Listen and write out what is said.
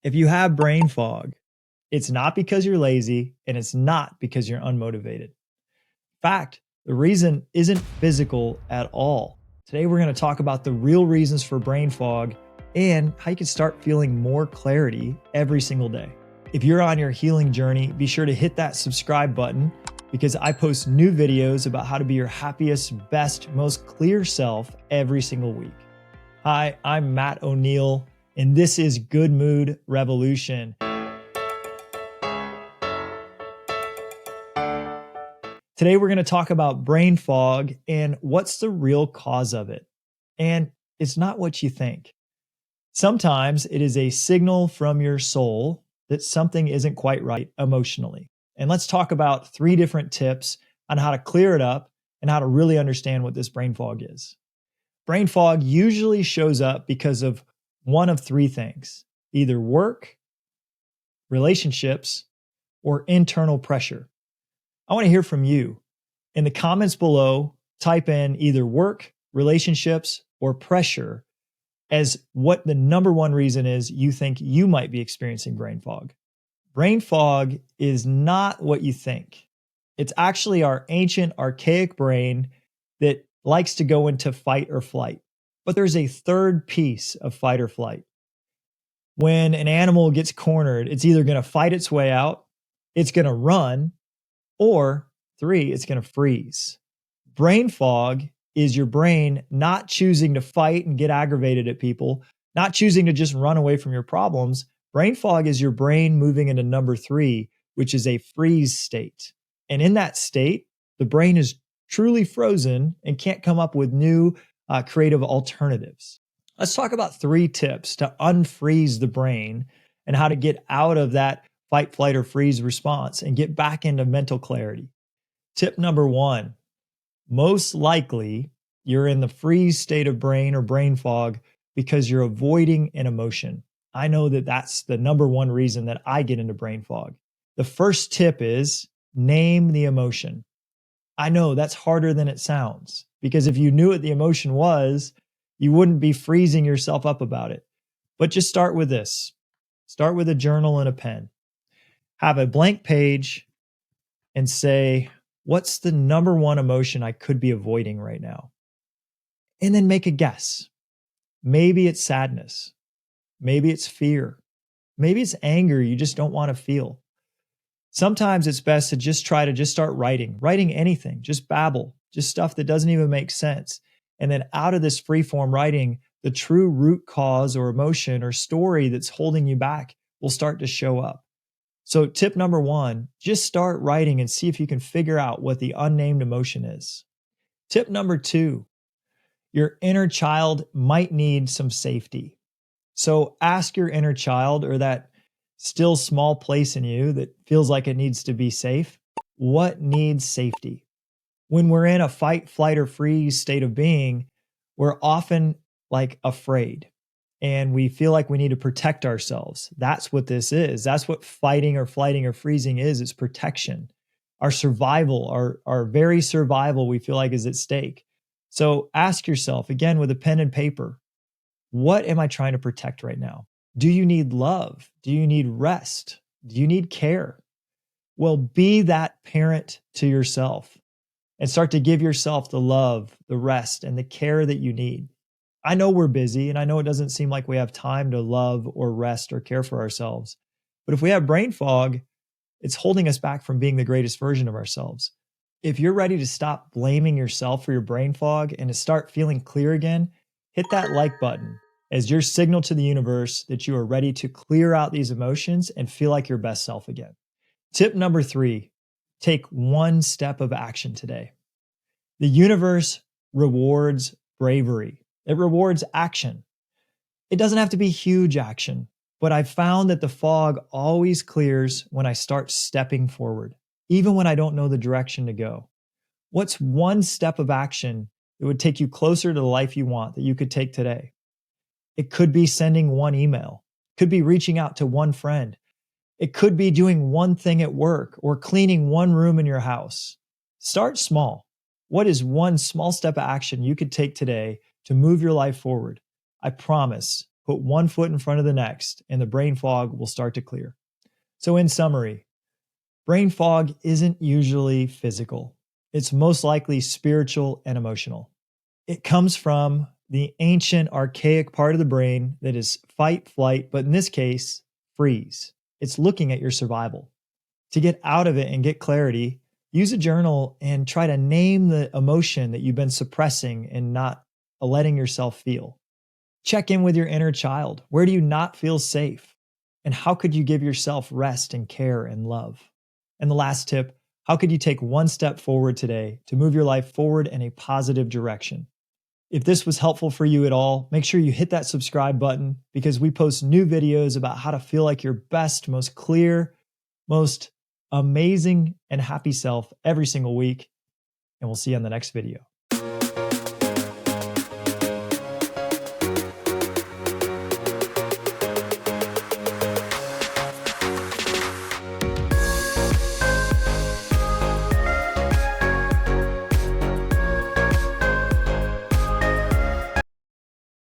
If you have brain fog, it's not because you're lazy and it's not because you're unmotivated. In fact, the reason isn't physical at all. Today, we're going to talk about the real reasons for brain fog and how you can start feeling more clarity every single day. If you're on your healing journey, be sure to hit that subscribe button because I post new videos about how to be your happiest, best, most clear self every single week. Hi, I'm Matt O'Neill, and this is Good Mood Revolution. Today, we're going to talk about brain fog and what's the real cause of it. And it's not what you think. Sometimes it is a signal from your soul that something isn't quite right emotionally. And let's talk about 3 different tips on how to clear it up and how to really understand what this brain fog is. Brain fog usually shows up because of one of 3 things: either work, relationships, or internal pressure. I want to hear from you. In the comments below, type in either work, relationships, or pressure as what the number one reason is you think you might be experiencing brain fog. Brain fog is not what you think. It's actually our ancient, archaic brain that likes to go into fight or flight. But there's a third piece of fight or flight. When an animal gets cornered, it's either going to fight its way out, it's going to run, or 3, it's going to freeze. Brain fog is your brain not choosing to fight and get aggravated at people, not choosing to just run away from your problems. Brain fog is your brain moving into number 3, which is a freeze state. And in that state, the brain is truly frozen and can't come up with new creative alternatives. Let's talk about 3 tips to unfreeze the brain and how to get out of that fight, flight, or freeze response and get back into mental clarity. Tip number 1, most likely you're in the freeze state of brain or brain fog because you're avoiding an emotion. I know that that's the number 1 reason that I get into brain fog. The first tip is name the emotion. I know that's harder than it sounds because if you knew what the emotion was, you wouldn't be freezing yourself up about it. But just start with this. Start with a journal and a pen. Have a blank page and say, what's the number 1 emotion I could be avoiding right now? And then make a guess. Maybe it's sadness. Maybe it's fear. Maybe it's anger you just don't want to feel. Sometimes it's best to just try to just start writing anything, just babble, just stuff that doesn't even make sense. And then out of this free-form writing, the true root cause or emotion or story that's holding you back will start to show up. So tip number 1, just start writing and see if you can figure out what the unnamed emotion is. Tip number 2, your inner child might need some safety. So ask your inner child, or that still small place in you that feels like it needs to be safe, what needs safety? When we're in a fight, flight, or freeze state of being, we're often like afraid. And we feel like we need to protect ourselves. That's what this is. That's what fighting or flighting or freezing is. It's protection. Our survival, our very survival, we feel like is at stake. So ask yourself, again, with a pen and paper, what am I trying to protect right now? Do you need love? Do you need rest? Do you need care? Well, be that parent to yourself and start to give yourself the love, the rest, and the care that you need. I know we're busy, and I know it doesn't seem like we have time to love or rest or care for ourselves. But if we have brain fog, it's holding us back from being the greatest version of ourselves. If you're ready to stop blaming yourself for your brain fog and to start feeling clear again, hit that like button as your signal to the universe that you are ready to clear out these emotions and feel like your best self again. Tip number 3, take 1 step of action today. The universe rewards bravery. It rewards action. It doesn't have to be huge action, but I've found that the fog always clears when I start stepping forward, even when I don't know the direction to go. What's 1 step of action that would take you closer to the life you want that you could take today? It could be sending 1 email. It could be reaching out to 1 friend. It could be doing 1 thing at work or cleaning 1 room in your house. Start small. What is 1 small step of action you could take today to move your life forward? I promise Put one foot in front of the next, and the brain fog will start to clear. So, in summary, brain fog isn't usually physical. It's most likely spiritual and emotional. It comes from the ancient, archaic part of the brain that is fight, flight, but in this case, freeze. It's looking at your survival. To get out of it and get clarity, use a journal and try to name the emotion that you've been suppressing and not letting yourself feel. Check in with your inner child. Where do you not feel safe? And how could you give yourself rest and care and love? And the last tip, how could you take one step forward today to move your life forward in a positive direction? If this was helpful for you at all, make sure you hit that subscribe button because we post new videos about how to feel like your best, most clear, most amazing and happy self every single week. And we'll see you on the next video.